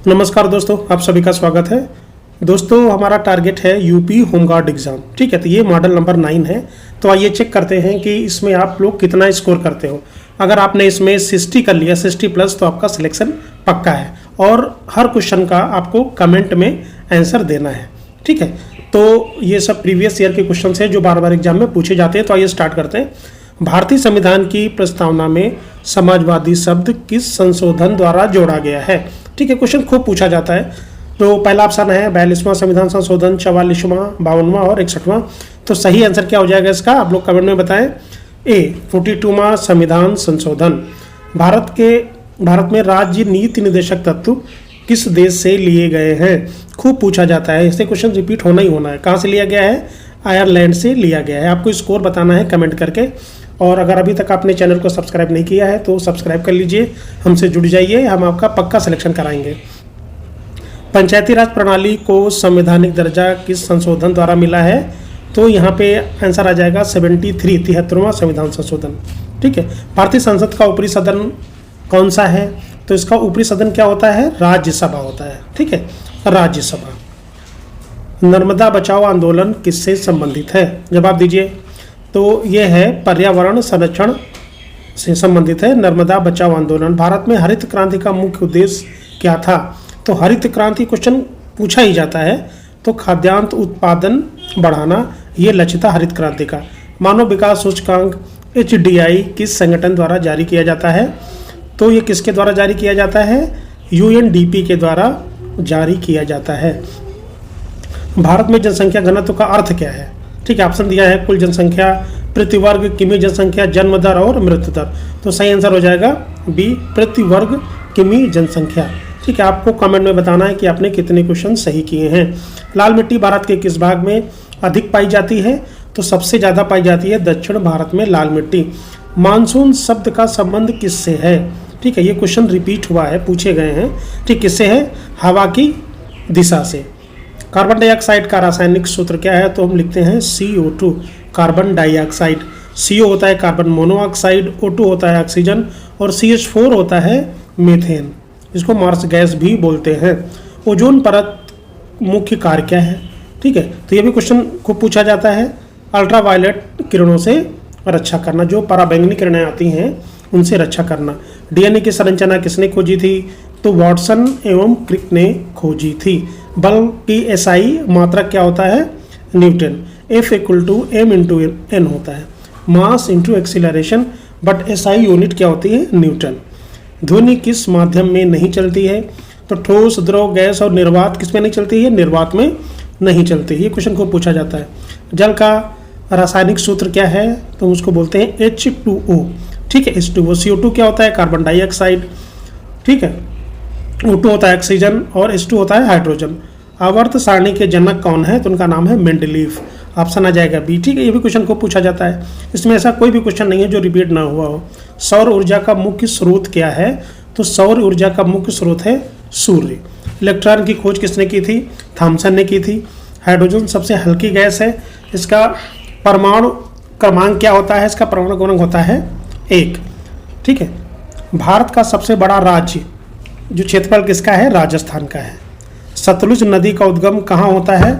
नमस्कार दोस्तों, आप सभी का स्वागत है। दोस्तों, हमारा टारगेट है यूपी होमगार्ड एग्ज़ाम। ठीक है, तो ये मॉडल नंबर 9 है। तो आइए चेक करते हैं कि इसमें आप लोग कितना स्कोर करते हो। अगर आपने इसमें 60 कर लिया, 60 प्लस, तो आपका सिलेक्शन पक्का है। और हर क्वेश्चन का आपको कमेंट में आंसर देना है। ठीक है, तो ये सब प्रीवियस ईयर के क्वेश्चन है जो बार बार एग्जाम में पूछे जाते हैं। तो आइए स्टार्ट करते हैं। भारतीय संविधान की प्रस्तावना में समाजवादी शब्द किस संशोधन द्वारा जोड़ा गया है? ठीक है, क्वेश्चन खूब पूछा जाता है। तो पहला ऑप्शन है 42वां संविधान संशोधन, 44वां, 52वां और 61वां। तो सही आंसर क्या हो जाएगा इसका, आप लोग कमेंट में बताएं। ए 42वां संविधान संशोधन। भारत में राज्य नीति निर्देशक तत्व किस देश से लिए गए हैं? खूब पूछा जाता है, इससे क्वेश्चन रिपीट होना ही होना है। कहाँ से लिया गया है? आयरलैंड से लिया गया है। आपको स्कोर बताना है कमेंट करके। और अगर अभी तक आपने चैनल को सब्सक्राइब नहीं किया है तो सब्सक्राइब कर लीजिए, हमसे जुड़ जाइए, हम आपका पक्का सिलेक्शन कराएंगे। पंचायती राज प्रणाली को संवैधानिक दर्जा किस संशोधन द्वारा मिला है? तो यहाँ पे आंसर आ जाएगा 73वां संविधान संशोधन। ठीक है, भारतीय संसद का ऊपरी सदन कौन सा है? तो इसका ऊपरी सदन क्या होता है? राज्यसभा होता है। ठीक है, राज्यसभा। नर्मदा बचाओ आंदोलन किससे संबंधित है? जवाब दीजिए। तो ये है पर्यावरण संरक्षण से संबंधित है। नर्मदा बचाओ आंदोलन। भारत में हरित क्रांति का मुख्य उद्देश्य क्या था? तो हरित क्रांति क्वेश्चन पूछा ही जाता है। तो खाद्यान्न उत्पादन बढ़ाना, ये लक्ष्य था हरित क्रांति का। मानव विकास सूचकांक HDI किस संगठन द्वारा जारी किया जाता है? तो ये किसके द्वारा जारी किया जाता है? UNDP के द्वारा जारी किया जाता है। भारत में जनसंख्या घनत्व का अर्थ क्या है? ठीक है, ऑप्शन दिया है कुल जनसंख्या, प्रति वर्ग, किमी जनसंख्या, जन्म दर और मृत्यु दर। तो सही आंसर हो जाएगा बी, प्रति वर्ग किमी जनसंख्या। ठीक है, आपको कमेंट में बताना है कि आपने कितने क्वेश्चन सही किए हैं। लाल मिट्टी भारत के किस भाग में अधिक पाई जाती है? तो सबसे ज़्यादा पाई जाती है दक्षिण भारत में लाल मिट्टी। मानसून शब्द का संबंध किससे है? ठीक है, ये क्वेश्चन रिपीट हुआ है, पूछे गए हैं। ठीक, किससे है? हवा की दिशा से। कार्बन डाइऑक्साइड का रासायनिक सूत्र क्या है? तो हम लिखते हैं CO2, कार्बन डाइऑक्साइड। CO होता है कार्बन मोनोऑक्साइड, O2 होता है ऑक्सीजन और CH4 होता है मीथेन, इसको मार्स गैस भी बोलते हैं। ओजोन परत मुख्य कार्य क्या है? ठीक है, तो ये भी क्वेश्चन खूब पूछा जाता है। अल्ट्रावायलेट किरणों से रक्षा करना, जो पराबैंगनी किरणें आती हैं उनसे रक्षा करना। DNA की संरचना किसने खोजी थी? तो वाटसन एवं क्रिक ने खोजी थी। बल की SI मात्रक क्या होता है? न्यूटन। F = m/n होता है, mass into acceleration, but SI unit क्या होती है? न्यूटन। ध्वनि किस माध्यम में नहीं चलती है? तो ठोस, द्रव, गैस और निर्वात किस में नहीं चलती है? निर्वात में नहीं चलती है। ये क्वेश्चन को पूछा जाता है। जल का रासायनिक सूत्र क्या है? तो उसको बोलते हैं H2O। ठीक है, H2O। CO2 क्या होता है? Carbon dioxide. ठीक है, O2 होता है ऑक्सीजन और H2 होता है हाइड्रोजन। आवर्त सारणी के जनक कौन है? तो उनका नाम है मेंडलीफ। ऑप्शन आ जाएगा बी। ठीक है, ये भी क्वेश्चन को पूछा जाता है। इसमें ऐसा कोई भी क्वेश्चन नहीं है जो रिपीट ना हुआ हो। सौर ऊर्जा का मुख्य स्रोत क्या है? तो सौर ऊर्जा का मुख्य स्रोत है सूर्य। इलेक्ट्रॉन की खोज किसने की थी? थॉमसन ने की थी। हाइड्रोजन सबसे हल्की गैस है। इसका परमाणु क्रमांक क्या होता है? इसका परमाणु क्रमांक होता है 1। ठीक है, भारत का सबसे बड़ा राज्य जो क्षेत्रफल किसका है? राजस्थान का है। सतलुज नदी का उद्गम कहाँ होता है?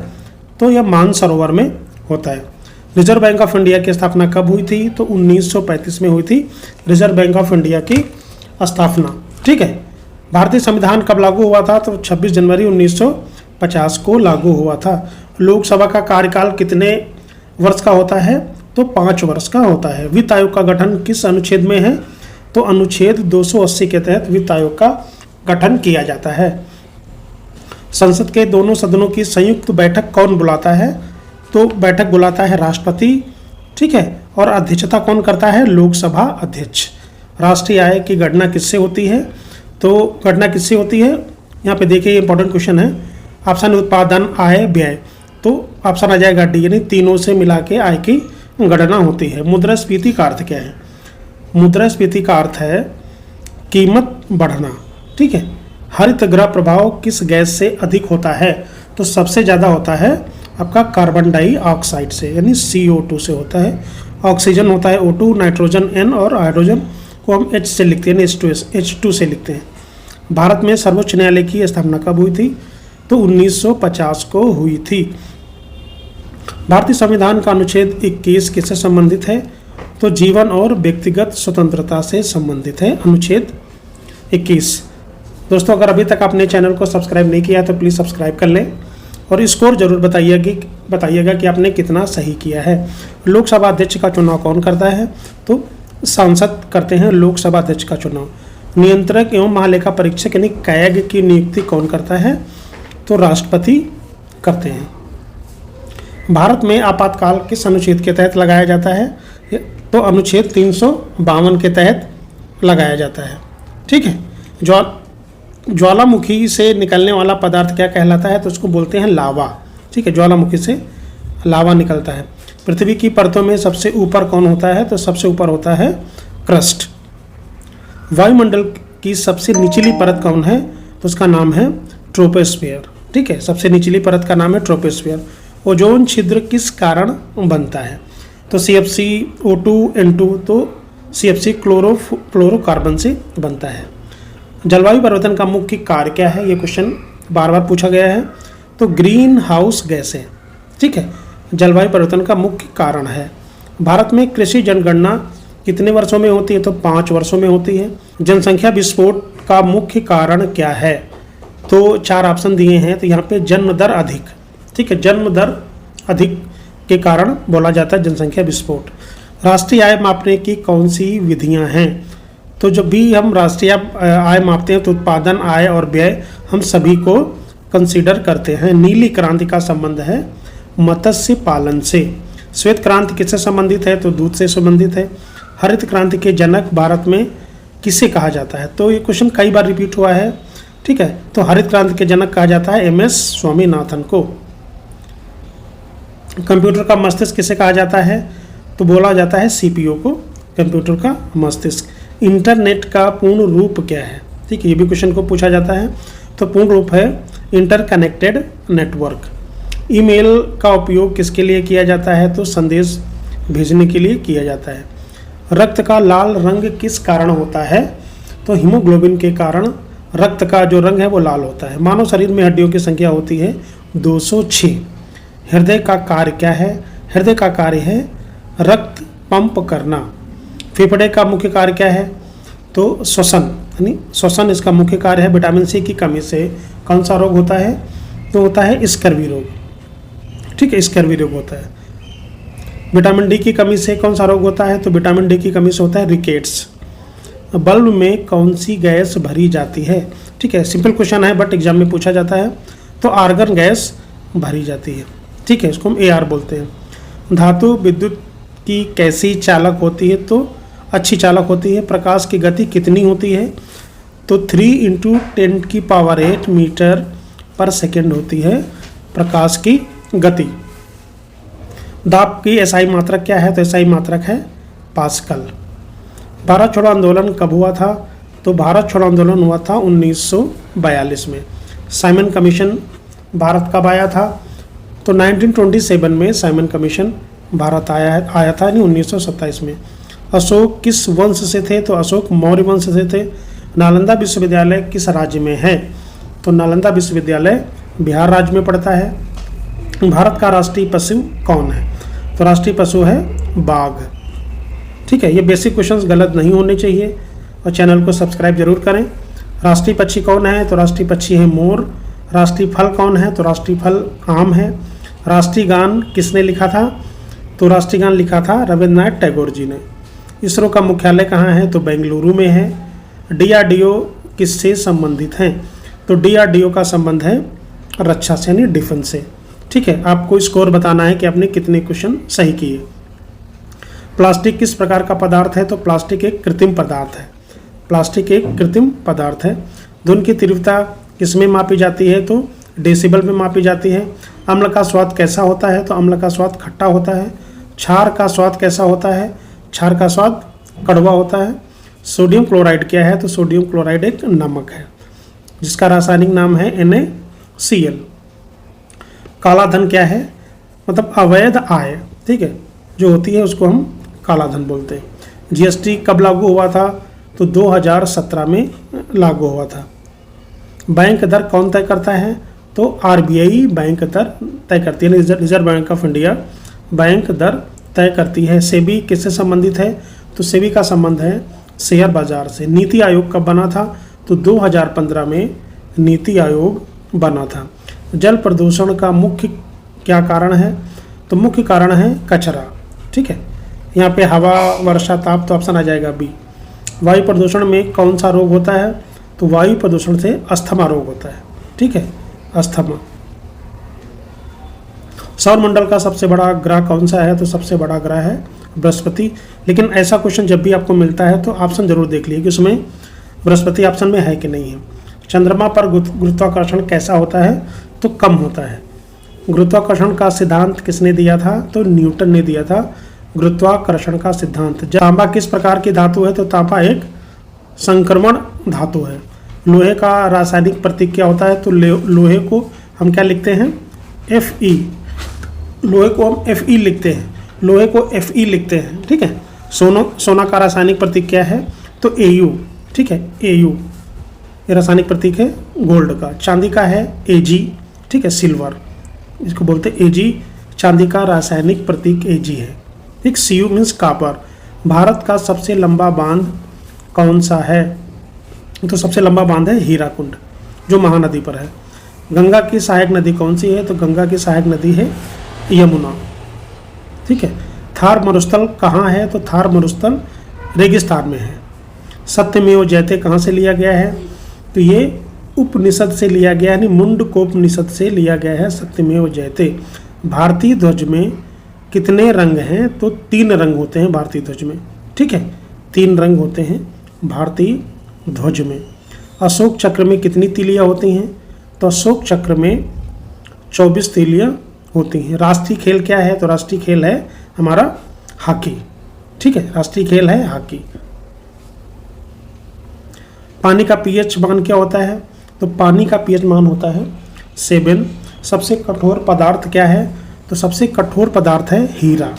तो यह मानसरोवर में होता है। रिजर्व बैंक ऑफ इंडिया की स्थापना कब हुई थी? तो 1935 में हुई थी रिजर्व बैंक ऑफ इंडिया की स्थापना। ठीक है, भारतीय संविधान कब लागू हुआ था? तो 26 जनवरी 1950 को लागू हुआ था। लोकसभा का कार्यकाल कितने वर्ष का होता है? तो 5 वर्ष का होता है। वित्त आयोग का गठन किस अनुच्छेद में है? तो अनुच्छेद 280 के तहत वित्त आयोग का गठन किया जाता है। संसद के दोनों सदनों की संयुक्त बैठक कौन बुलाता है? तो बैठक बुलाता है राष्ट्रपति। ठीक है, और अध्यक्षता कौन करता है? लोकसभा अध्यक्ष। राष्ट्रीय आय की गणना किससे होती है? तो गणना किससे होती है? यहाँ पे देखिए, इंपॉर्टेंट क्वेश्चन है। ऑप्शन उत्पादन, आय, व्यय। तो ऑप्शन आ जाएगा डी, यानी तीनों से मिला के आय की गणना होती है। मुद्रास्फीति का अर्थ क्या है? मुद्रास्फीति का अर्थ है कीमत बढ़ना। ठीक है, हरित गृह प्रभाव किस गैस से अधिक होता है? तो सबसे ज़्यादा होता है आपका कार्बन डाइऑक्साइड से, यानी CO2 से होता है। ऑक्सीजन होता है O2, नाइट्रोजन N और हाइड्रोजन को हम H से लिखते हैं, H2 से लिखते हैं। भारत में सर्वोच्च न्यायालय की स्थापना कब हुई थी? तो 1950 को हुई थी। भारतीय संविधान का अनुच्छेद 21 किससे संबंधित है? तो जीवन और व्यक्तिगत स्वतंत्रता से संबंधित है अनुच्छेद 21। दोस्तों, अगर अभी तक आपने चैनल को सब्सक्राइब नहीं किया तो प्लीज़ सब्सक्राइब कर लें और स्कोर जरूर बताइएगा कि आपने कितना सही किया है। लोकसभा अध्यक्ष का चुनाव कौन करता है? तो सांसद करते हैं लोकसभा अध्यक्ष का चुनाव। नियंत्रक एवं महालेखा परीक्षक यानी कैग की नियुक्ति कौन करता है? तो राष्ट्रपति करते हैं। भारत में आपातकाल किस अनुच्छेद के तहत लगाया जाता है? तो अनुच्छेद 352 के तहत लगाया जाता है। ठीक है। ज्वालामुखी से निकलने वाला पदार्थ क्या कहलाता है? तो उसको बोलते हैं लावा। ठीक है, ज्वालामुखी से लावा निकलता है। पृथ्वी की परतों में सबसे ऊपर कौन होता है? तो सबसे ऊपर होता है क्रस्ट। वायुमंडल की सबसे निचली परत कौन है? तो उसका नाम है ट्रोपोस्फियर। ठीक है, सबसे निचली परत का नाम है ट्रोपोस्फियर। ओजोन छिद्र किस कारण बनता है? तो CFC O2 N2, तो CFC क्लोरोकार्बन से बनता है। जलवायु परिवर्तन का मुख्य कार्य क्या है? ये क्वेश्चन बार बार पूछा गया है। तो ग्रीन हाउस गैसें। ठीक है, जलवायु परिवर्तन का मुख्य कारण है। भारत में कृषि जनगणना कितने वर्षों में होती है? तो 5 वर्षों में होती है। जनसंख्या विस्फोट का मुख्य कारण क्या है? तो 4 ऑप्शन दिए हैं। तो यहाँ पे जन्म दर अधिक। ठीक है, जन्म दर अधिक के कारण बोला जाता है जनसंख्या विस्फोट। राष्ट्रीय आय मापने की कौन सी विधियां हैं? तो जब भी हम राष्ट्रीय आय मापते हैं तो उत्पादन, आय और व्यय हम सभी को कंसीडर करते हैं। नीली क्रांति का संबंध है मत्स्य पालन से। श्वेत क्रांति किससे संबंधित है? तो दूध से संबंधित है। हरित क्रांति के जनक भारत में किसे कहा जाता है? तो ये क्वेश्चन कई बार रिपीट हुआ है। ठीक है, तो हरित क्रांति के जनक कहा जाता है MS स्वामीनाथन को। कंप्यूटर का मस्तिष्क किसे कहा जाता है? तो बोला जाता है CPU को कंप्यूटर का मस्तिष्क। इंटरनेट का पूर्ण रूप क्या है? ठीक है, ये भी क्वेश्चन को पूछा जाता है। तो पूर्ण रूप है इंटरकनेक्टेड नेटवर्क। ईमेल का उपयोग किसके लिए किया जाता है? तो संदेश भेजने के लिए किया जाता है। रक्त का लाल रंग किस कारण होता है? तो हीमोग्लोबिन के कारण रक्त का जो रंग है वो लाल होता है। मानव शरीर में हड्डियों की संख्या होती है 206। हृदय का कार्य क्या है? हृदय का कार्य है रक्त पंप करना। फेफड़े का मुख्य कार्य क्या है? तो श्वसन, यानी श्वसन इसका मुख्य कार्य है। विटामिन C की कमी से कौन सा रोग होता है? तो होता है स्कर्वी रोग। ठीक है, स्कर्वी रोग होता है। विटामिन D की कमी से कौन सा रोग होता है? तो विटामिन D की कमी से होता है रिकेट्स। बल्ब में कौन सी गैस भरी जाती है? ठीक है, सिंपल क्वेश्चन है बट एग्जाम में पूछा जाता है। तो आर्गन गैस भरी जाती है। ठीक है, इसको हम AR बोलते हैं। धातु विद्युत की कैसी चालक होती है? तो अच्छी चालक होती है। प्रकाश की गति कितनी होती है? तो 3 × 10⁸ मीटर पर सेकेंड होती है प्रकाश की गति। दाब की SI मात्रक क्या है? तो SI मात्रक है पास्कल। भारत छोड़ो आंदोलन कब हुआ था? तो भारत छोड़ो आंदोलन हुआ था 1942 में। साइमन कमीशन भारत कब आया था? तो 1927 में साइमन कमीशन भारत आया था, यानी 1927 में। अशोक किस वंश से थे? तो अशोक मौर्य वंश से थे। नालंदा विश्वविद्यालय किस राज्य में है? तो नालंदा विश्वविद्यालय बिहार राज्य में पड़ता है। भारत का राष्ट्रीय पशु कौन है? तो राष्ट्रीय पशु है बाघ। ठीक है, ये बेसिक क्वेश्चंस गलत नहीं होने चाहिए और चैनल को सब्सक्राइब जरूर करें। राष्ट्रीय पक्षी कौन है? तो राष्ट्रीय पक्षी है मोर। राष्ट्रीय फल कौन है? तो राष्ट्रीय फल आम है। राष्ट्रीय गान किसने लिखा था? तो राष्ट्रीय गान लिखा था रविंद्रनाथ टैगोर जी ने। इसरो का मुख्यालय कहाँ है? तो बेंगलुरु में है। DRDO किससे संबंधित हैं? तो DRDO का संबंध है रक्षा से, यानी डिफेंस से। ठीक है, आपको स्कोर बताना है कि आपने कितने क्वेश्चन सही किए। प्लास्टिक किस प्रकार का पदार्थ है? तो प्लास्टिक एक कृत्रिम पदार्थ है। प्लास्टिक एक कृत्रिम पदार्थ है। ध्वनि की तीव्रता किसमें मापी जाती है? तो डेसिबल में मापी जाती है। अम्ल का स्वाद कैसा होता है? तो अम्ल का स्वाद खट्टा होता है। क्षार का स्वाद कैसा होता है? क्षार का स्वाद कड़वा होता है। सोडियम क्लोराइड क्या है? तो सोडियम क्लोराइड एक नमक है जिसका रासायनिक नाम है NaCl। काला धन क्या है? मतलब अवैध आय। ठीक है, जो होती है उसको हम काला धन बोलते हैं। GST कब लागू हुआ था? तो 2017 में लागू हुआ था। बैंक दर कौन तय करता है? तो आरबीआई बैंक दर तय करती है, Reserve Bank of India bank दर तय करती है। सेबी किससे संबंधित है? तो सेबी का संबंध है शेयर बाजार से। नीति आयोग कब बना था? तो 2015 में नीति आयोग बना था। जल प्रदूषण का मुख्य क्या कारण है? तो मुख्य कारण है कचरा। ठीक है, यहाँ पे हवा, वर्षा, ताप, तो ऑप्शन आ जाएगा बी। वायु प्रदूषण में कौन सा रोग होता है? तो वायु प्रदूषण से अस्थमा रोग होता है। ठीक है, अस्थमा। सौरमंडल का सबसे बड़ा ग्रह कौन सा है? तो सबसे बड़ा ग्रह है बृहस्पति। लेकिन ऐसा क्वेश्चन जब भी आपको मिलता है तो ऑप्शन जरूर देख लीजिए कि उसमें बृहस्पति ऑप्शन में है कि नहीं है। चंद्रमा पर गुरुत्वाकर्षण कैसा होता है? तो कम होता है। गुरुत्वाकर्षण का सिद्धांत किसने दिया था? तो न्यूटन ने दिया था गुरुत्वाकर्षण का सिद्धांत। तांबा किस प्रकार की धातु है? तो तांबा एक संक्रमण धातु है। लोहे का रासायनिक प्रतीक क्या होता है? तो लोहे को हम क्या लिखते हैं? Fe। लोहे को हम Fe लिखते हैं, लोहे को Fe लिखते हैं। ठीक है, सोना का रासायनिक प्रतीक क्या है? तो Au। ठीक है, Au ये रासायनिक प्रतीक है गोल्ड का। चांदी का है Ag। ठीक है, सिल्वर, इसको बोलते हैं Ag। चांदी का रासायनिक प्रतीक Ag है। एक Cu मीन्स कॉपर। भारत का सबसे लंबा बांध कौन सा है? तो सबसे लंबा बांध है हीराकुंड, जो महानदी पर है। गंगा की सहायक नदी कौन सी है? तो गंगा की सहायक नदी है यमुना। ठीक है, थार मरुस्थल कहाँ है? तो थार मरुस्थल रेगिस्तान में है। सत्यमेव जयते कहाँ से लिया गया है? तो ये उपनिषद से लिया गया, यानी मुंडकोपनिषद से लिया गया है सत्यमेव जयते। भारतीय ध्वज में कितने रंग हैं? तो 3 रंग होते हैं भारतीय ध्वज में। ठीक है, 3 रंग होते हैं भारतीय ध्वज में। अशोक चक्र में कितनी तीलियां होती हैं? तो अशोक चक्र में 24 तीलियां होती हैं। राष्ट्रीय खेल क्या है? तो राष्ट्रीय खेल है हमारा हॉकी। ठीक है, राष्ट्रीय खेल है हॉकी। पानी का पीएच मान क्या होता है? तो पानी का पीएच मान होता है 7। सबसे कठोर पदार्थ क्या है? तो सबसे कठोर पदार्थ है हीरा।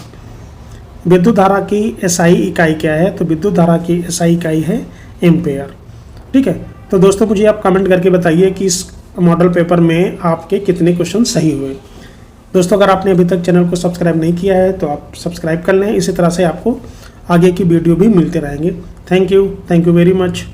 विद्युत धारा की एसआई इकाई क्या है? तो विद्युत धारा की एसआई इकाई है एम्पेयर। ठीक है, तो दोस्तों मुझे आप कमेंट करके बताइए कि इस मॉडल पेपर में आपके कितने क्वेश्चन सही हुए। दोस्तों अगर आपने अभी तक चैनल को सब्सक्राइब नहीं किया है तो आप सब्सक्राइब कर लें। इसी तरह से आपको आगे की वीडियो भी मिलते रहेंगे। Thank you very much.